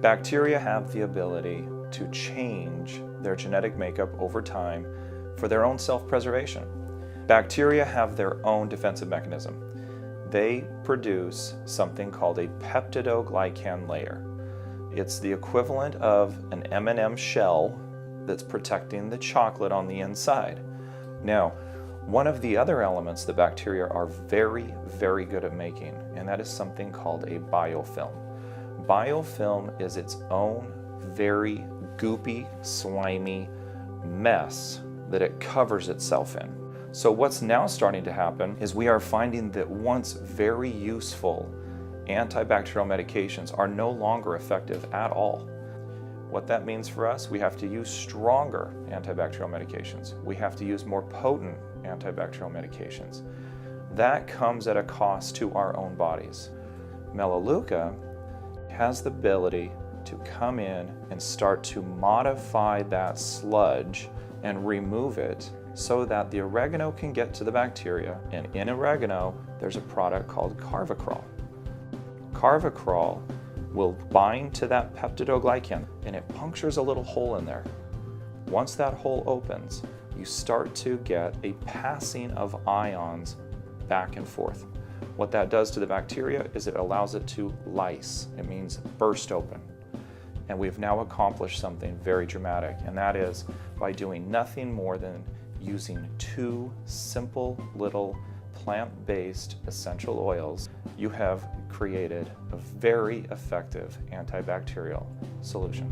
Bacteria have the ability to change their genetic makeup over time for their own self-preservation. Bacteria have their own defensive mechanism. They produce something called a peptidoglycan layer. It's the equivalent of an M&M shell that's protecting the chocolate on the inside. Now, one of the other elements that bacteria are very, very good at making, and that is something called a biofilm. Biofilm is its own very goopy, slimy mess that it covers itself in. So what's now starting to happen is we are finding that once very useful antibacterial medications are no longer effective at all. What that means for us, we have to use stronger antibacterial medications. We have to use more potent antibacterial medications. That comes at a cost to our own bodies. Melaleuca has the ability to come in and start to modify that sludge and remove it so that the oregano can get to the bacteria. And in oregano, there's a product called carvacrol. Carvacrol will bind to that peptidoglycan and it punctures a little hole in there. Once that hole opens, you start to get a passing of ions back and forth. What that does to the bacteria is it allows it to lyse. It means burst open. And we've now accomplished something very dramatic, and that is by doing nothing more than using two simple little plant-based essential oils, you have created a very effective antibacterial solution.